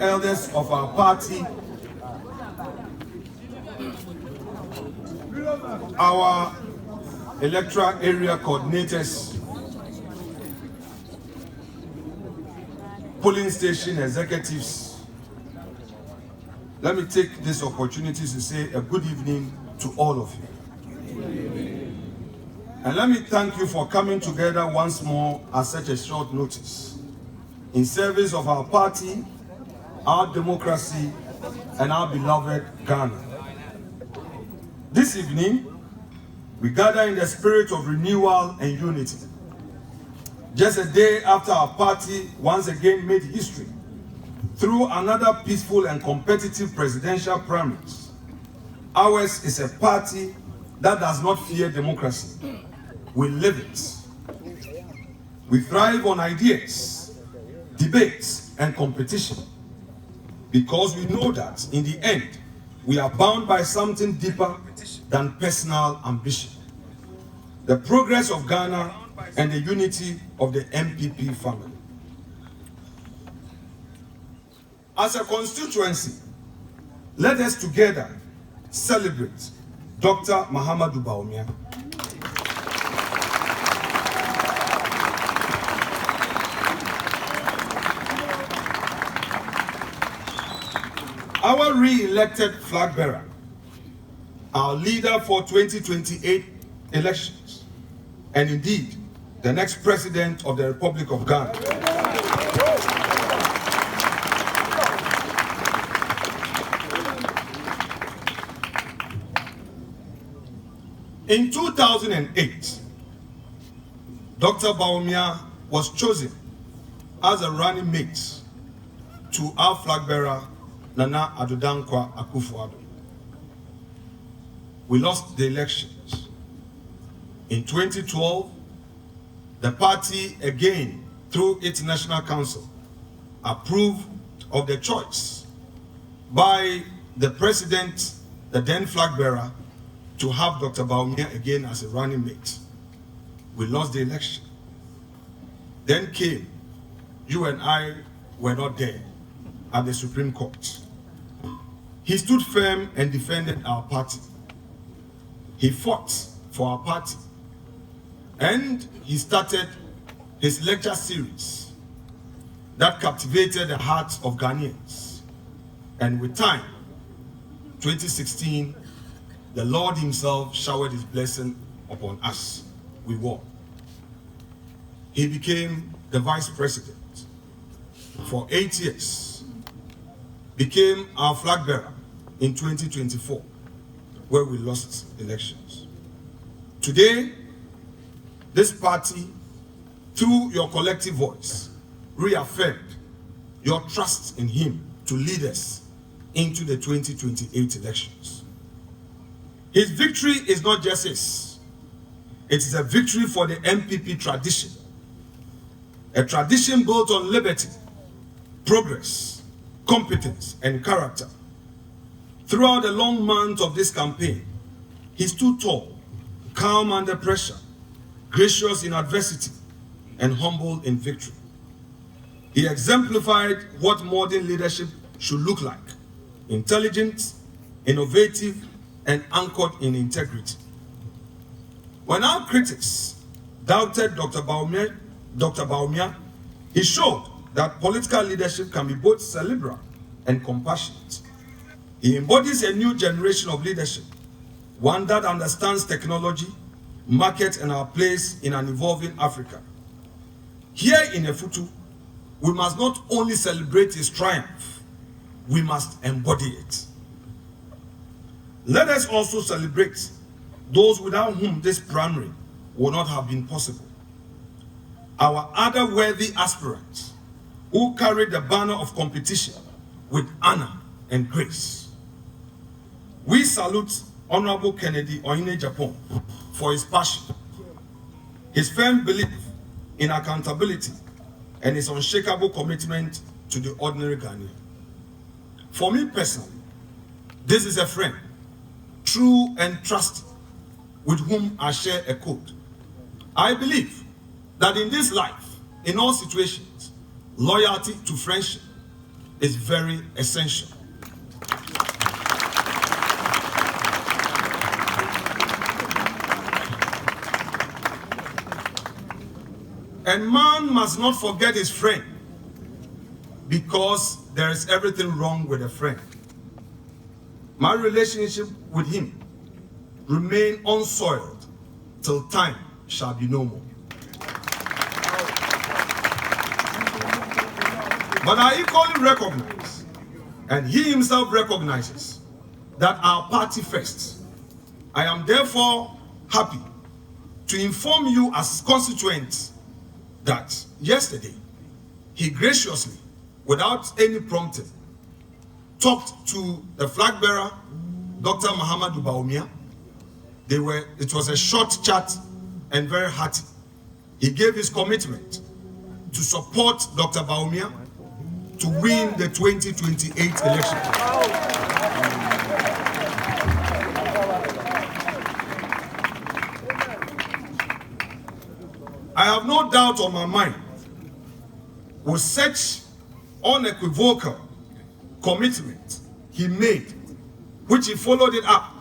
elders of our party, our electoral area coordinators, polling station executives, let me take this opportunity to say a good evening to all of you. And let me thank you for coming together once more at such a short notice in service of our party, our democracy, and our beloved Ghana. This evening, we gather in the spirit of renewal and unity. Just a day after our party once again made history through another peaceful and competitive presidential primaries, ours is a party that does not fear democracy. We live it. We thrive on ideas, debates, and competition because we know that in the end, we are bound by something deeper than personal ambition: the progress of Ghana and the unity of the MPP family. As a constituency, let us together celebrate Dr. Mahamudu Bawumia. Our re-elected flag bearer, our leader for 2028 elections, and indeed the next president of the Republic of Ghana. In 2008, Dr. Bawumia was chosen as a running mate to our flag bearer, Nana Addo Dankwa Akufo-Addo. We lost the elections. In 2012, the party again, through its National Council, approved of the choice by the president, the then flag bearer, to have Dr. Bawumia again as a running mate. We lost the election. Then came, you and I were not there, at the Supreme Court. He stood firm and defended our party. He fought for our party. And he started his lecture series that captivated the hearts of Ghanaians. And with time, 2016, the Lord himself showered his blessing upon us. We won. He became the vice president for 8 years, became our flag bearer in 2024, where we lost elections. Today, this party, through your collective voice, reaffirmed your trust in him to lead us into the 2028 elections. His victory is not just his. It is a victory for the MPP tradition. A tradition built on liberty, progress, competence, and character. Throughout the long months of this campaign, he stood tall, calm under pressure, gracious in adversity, and humble in victory. He exemplified what modern leadership should look like: intelligent, innovative, and anchored in integrity. When our critics doubted Dr. Bawumia, he showed that political leadership can be both cerebral and compassionate. He embodies a new generation of leadership, one that understands technology, market, and our place in an evolving Africa. Here in Efutu, we must not only celebrate his triumph, we must embody it. Let us also celebrate those without whom this primary would not have been possible. Our other worthy aspirants who carried the banner of competition with honor and grace. We salute Honorable Kennedy Oyine Japan for his passion, his firm belief in accountability, and his unshakable commitment to the ordinary Ghanaian. For me personally, this is a friend, true and trusted, with whom I share a code. I believe that in this life, in all situations, loyalty to friendship is very essential. And man must not forget his friend, because there is everything wrong with a friend. My relationship with him remain unsoiled till time shall be no more. But I equally recognize, and he himself recognizes, that our party first. I am therefore happy to inform you as constituents that yesterday he graciously, without any prompting, talked to the flag bearer, Dr. Muhammadu Bawumia. It was a short chat and very hearty. He gave his commitment to support Dr. Bawumia to win the 2028 election. I have no doubt on my mind, with such unequivocal commitment he made, which he followed it up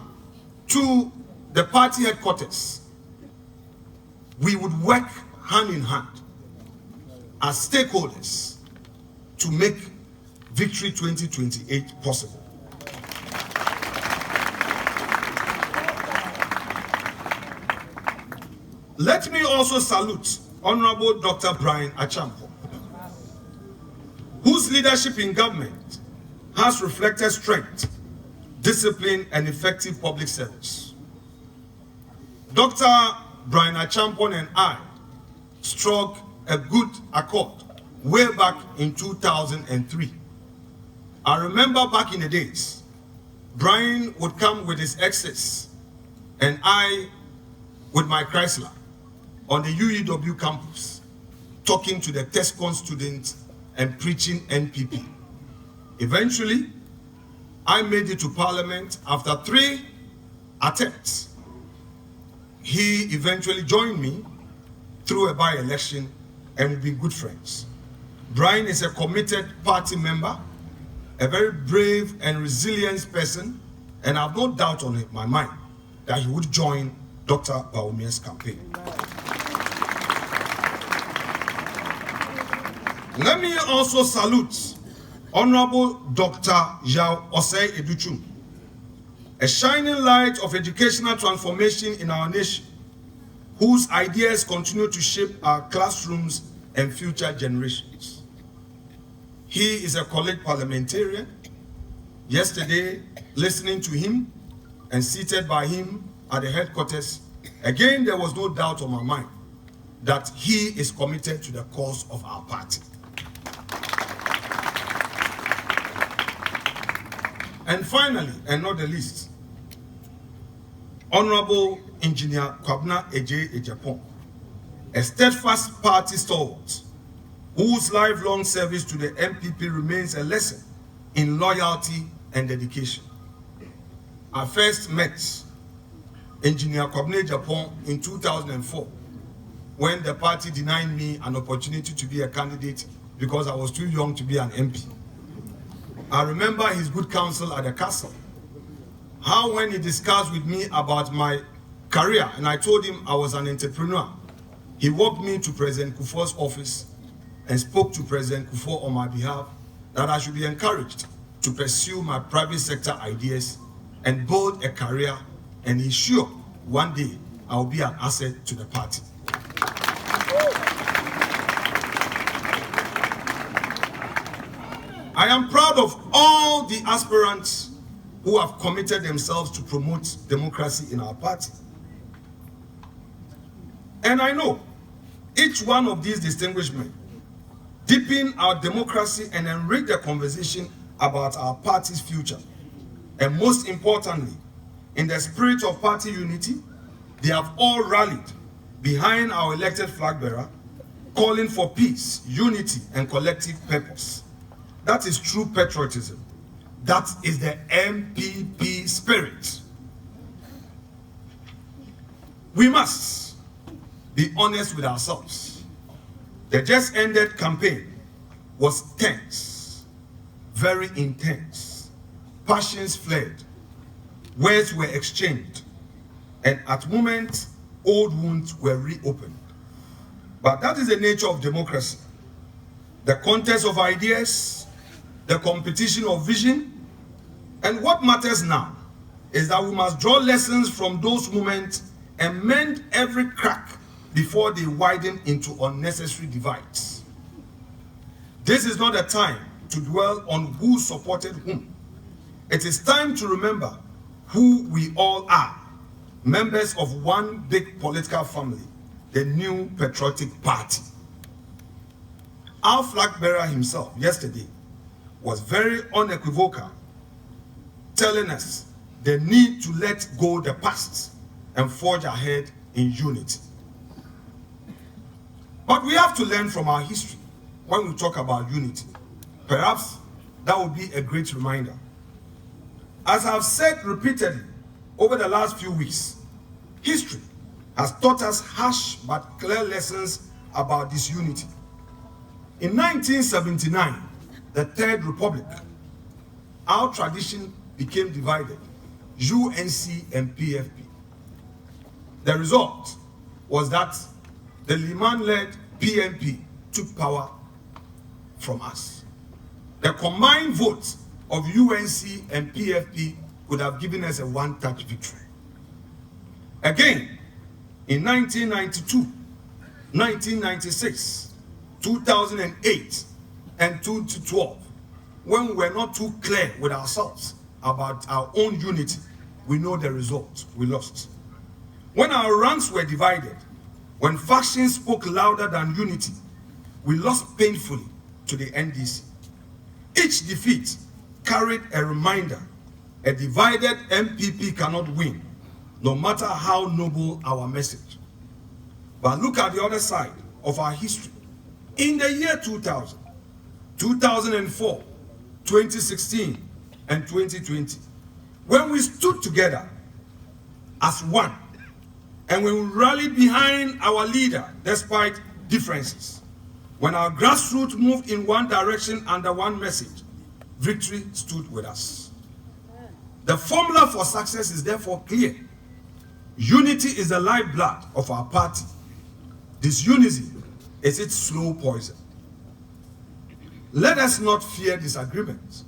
to the party headquarters, we would work hand in hand as stakeholders to make Victory 2028 possible. Let me also salute Honorable Dr. Brian Achampo, whose leadership in government has reflected strength, discipline, and effective public service. Dr. Brian Achampo and I struck a good accord way back in 2003. I remember back in the days, Brian would come with his Exes and I with my Chrysler on the UEW campus, talking to the TESCON students and preaching NPP. Eventually, I made it to Parliament after 3 attempts. He eventually joined me through a by-election, and we've been good friends. Brian is a committed party member, a very brave and resilient person, and I have no doubt on my mind that he would join Dr. Bawumia's campaign. Let me also salute Honorable Dr. Yao Osei Educhum, a shining light of educational transformation in our nation, whose ideas continue to shape our classrooms and future generations. He is a college parliamentarian. Yesterday, listening to him and seated by him at the headquarters, again, there was no doubt on my mind that he is committed to the cause of our party. And finally, and not the least, Honorable Engineer Kwabna Eje Ejapon, a steadfast party stalwart, whose lifelong service to the MPP remains a lesson in loyalty and dedication. I first met Engineer Kwabna Ejapon in 2004, when the party denied me an opportunity to be a candidate because I was too young to be an MP. I remember his good counsel at the castle. How when he discussed with me about my career, and I told him I was an entrepreneur, he walked me to President Kufuor's office and spoke to President Kufuor on my behalf that I should be encouraged to pursue my private sector ideas and build a career, and he's sure one day I will be an asset to the party. I am proud of all the aspirants who have committed themselves to promote democracy in our party. And I know each one of these distinguished men deepen our democracy and enrich the conversation about our party's future. And most importantly, in the spirit of party unity, they have all rallied behind our elected flag bearer, calling for peace, unity, and collective purpose. That is true patriotism. That is the MPP spirit. We must be honest with ourselves. The just ended campaign was tense, very intense. Passions fled, words were exchanged, and at moments, old wounds were reopened. But that is the nature of democracy. The contest of ideas, the competition of vision, and what matters now is that we must draw lessons from those moments and mend every crack before they widen into unnecessary divides. This is not a time to dwell on who supported whom. It is time to remember who we all are, members of one big political family, the New Patriotic Party. Our flag bearer himself yesterday was very unequivocal, telling us the need to let go the past and forge ahead in unity. But we have to learn from our history when we talk about unity. Perhaps that would be a great reminder. As I've said repeatedly over the last few weeks, history has taught us harsh but clear lessons about disunity. In 1979, the Third Republic, our tradition became divided, UNC and PFP. The result was that the Liman-led PNP took power from us. The combined votes of UNC and PFP would have given us a one-touch victory. Again, in 1992, 1996, 2008, and 2012, when we were not too clear with ourselves about our own unity, we know the result. We lost. When our ranks were divided, when factions spoke louder than unity, we lost painfully to the NDC. Each defeat carried a reminder: a divided MPP cannot win, no matter how noble our message. But look at the other side of our history. In the year 2000, 2004, 2016, and 2020, when we stood together as one, and when we rallied behind our leader despite differences, when our grassroots moved in one direction under one message, victory stood with us. The formula for success is therefore clear. Unity is the lifeblood of our party. Disunity is its slow poison. Let us not fear disagreement.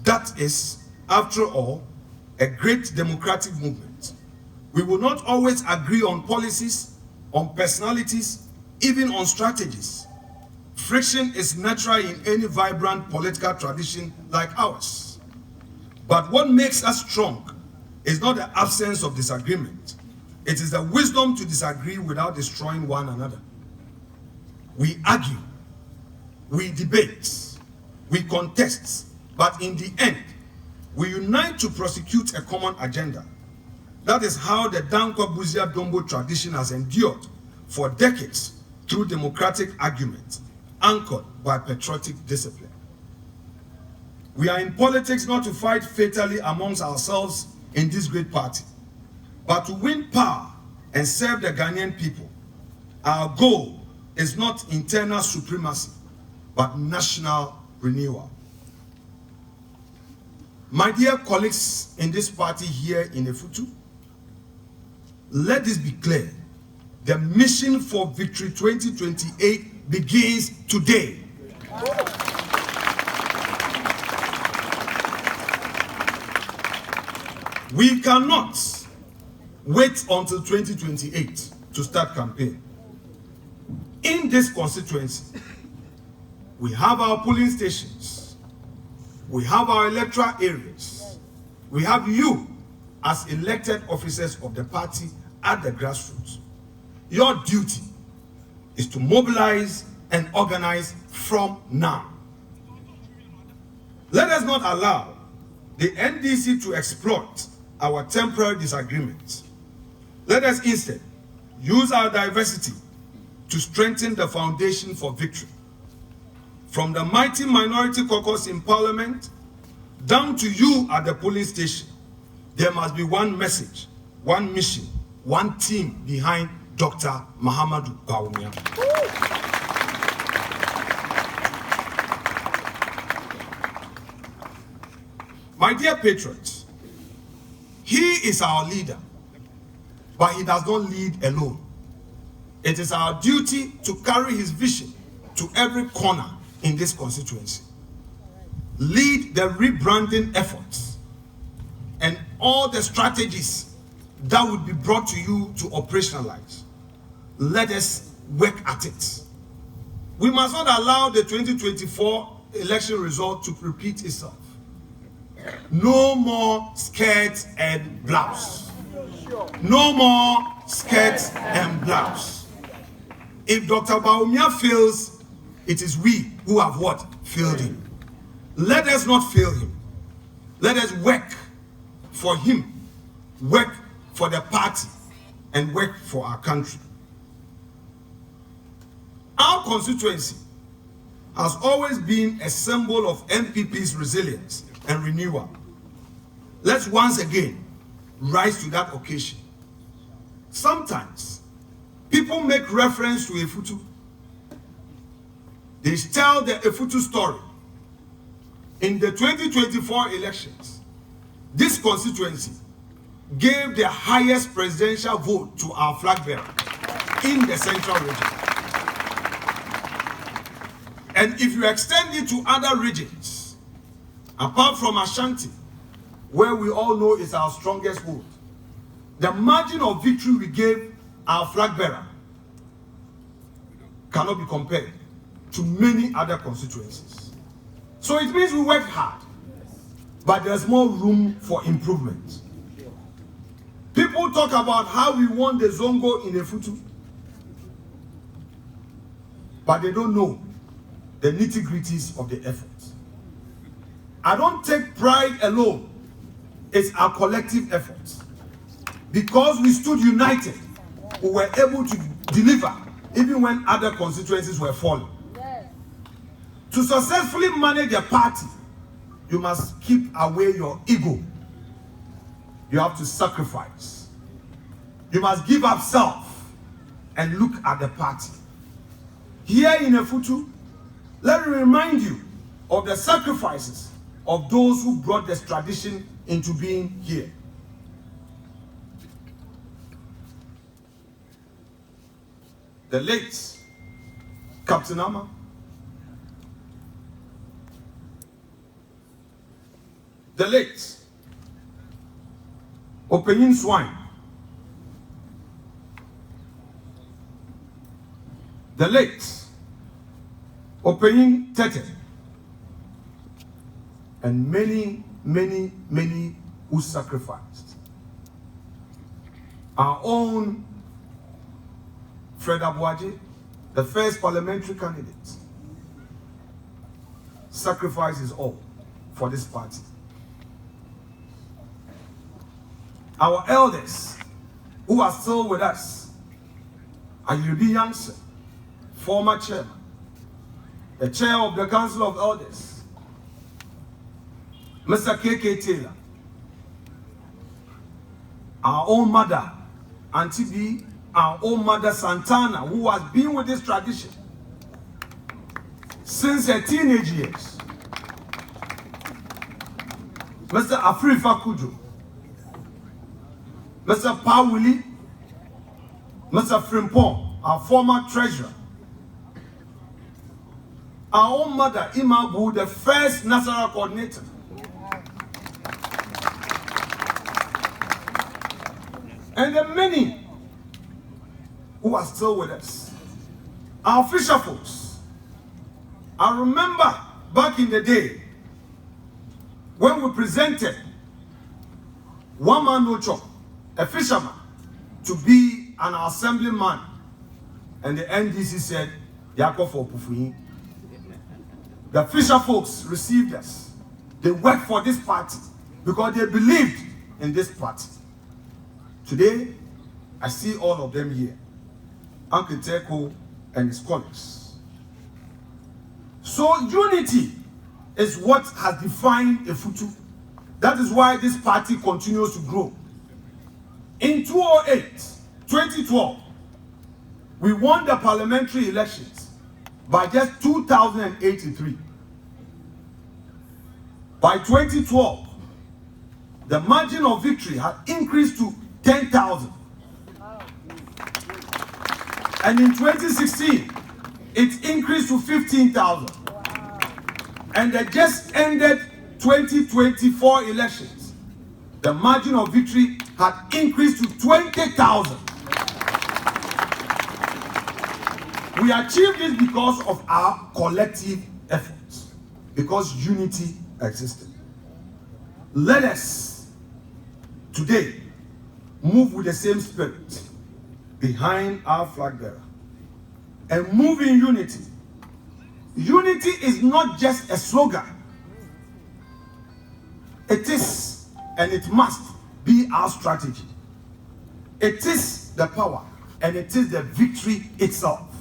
That is, after all, a great democratic movement. We will not always agree on policies, on personalities, even on strategies. Friction is natural in any vibrant political tradition like ours. But what makes us strong is not the absence of disagreement. It is the wisdom to disagree without destroying one another. We argue, we debate, we contest, but in the end, we unite to prosecute a common agenda. That is how the Dankwa Buzia Dombo tradition has endured for decades through democratic argument, anchored by patriotic discipline. We are in politics not to fight fatally amongst ourselves in this great party, but to win power and serve the Ghanaian people. Our goal is not internal supremacy, but national renewal. My dear colleagues in this party here in Efutu, let this be clear. The mission for Victory 2028 begins today. We cannot wait until 2028 to start campaign. In this constituency, we have our polling stations, we have our electoral areas, we have you as elected officers of the party at the grassroots. Your duty is to mobilize and organize from now. Let us not allow the NDC to exploit our temporary disagreements. Let us instead use our diversity to strengthen the foundation for victory. From the mighty minority caucus in parliament down to you at the polling station, there must be one message, one mission, one team behind Dr. Mahamudu Bawumia. My dear patrons, he is our leader, but he does not lead alone. It is our duty to carry his vision to every corner in this constituency. Lead the rebranding efforts and all the strategies that would be brought to you to operationalize. Let us work at it. We must not allow the 2024 election result to repeat itself. No more skirts and blouse. No more skirts and blouse. If Dr. Bawumia fails, it is we who have what? Failed him. Let us not fail him. Let us work for him, work for the party, and work for our country. Our constituency has always been a symbol of MPP's resilience and renewal. Let's once again rise to that occasion. Sometimes people make reference to Efutu. They tell the Efutu story. In the 2024 elections, this constituency gave the highest presidential vote to our flag bearer in the central region. And if you extend it to other regions, apart from Ashanti, where we all know is our strongest hold, the margin of victory we gave our flag bearer cannot be compared to many other constituencies. So it means we worked hard, but there's more room for improvement. People talk about how we won the Zongo in Efutu, but they don't know the nitty-gritties of the effort. I don't take pride alone. It's our collective effort. Because we stood united, we were able to deliver even when other constituencies were falling. Yes. To successfully manage a party, you must keep away your ego. You have to sacrifice. You must give up self and look at the party. Here in Efutu, let me remind you of the sacrifices of those who brought this tradition into being here. The late Captain Ama, the late Opening Swine, the late Opening Tete, and many, many, many who sacrificed. Our own Fred Abuaje, the first parliamentary candidate, sacrifices all for this party. Our elders who are still with us, Ayubi Yankson, former chairman, the chair of the Council of Elders, Mr. K.K. Taylor, our own mother, Auntie B, our own mother Santana, who has been with this tradition since her teenage years, Mr. Afrifa Kujo, Mr. Pawuli, Mr. Frimpong, our former treasurer, our own mother Imabu, the first national coordinator, and the many who are still with us. Our fisher folks. I remember back in the day when we presented one man no chop, a fisherman, to be an assemblyman, and the NDC said, Yako for Pufuyi. The fisher folks received us. They worked for this party because they believed in this party. Today, I see all of them here. Uncle Teko and his colleagues. So unity is what has defined Efutu. That is why this party continues to grow. In 2012, we won the parliamentary elections by just 2,083. By 2012, the margin of victory had increased to 10,000. And in 2016, it increased to 15,000. And the just ended 2024 elections, the margin of victory had increased to 20,000. We achieved this because of our collective efforts, because unity existed. Let us today move with the same spirit behind our flag bearer and move in unity. Unity is not just a slogan. It is, and it must be, our strategy. It is the power, and it is the victory itself.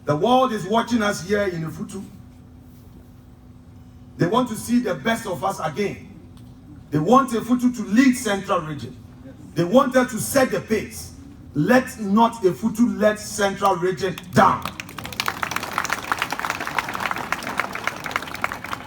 The world is watching us here in Ufutu. They want to see the best of us again. They want Ufutu to lead Central Region. They want us to set the pace. Let not Ufutu let Central Region down.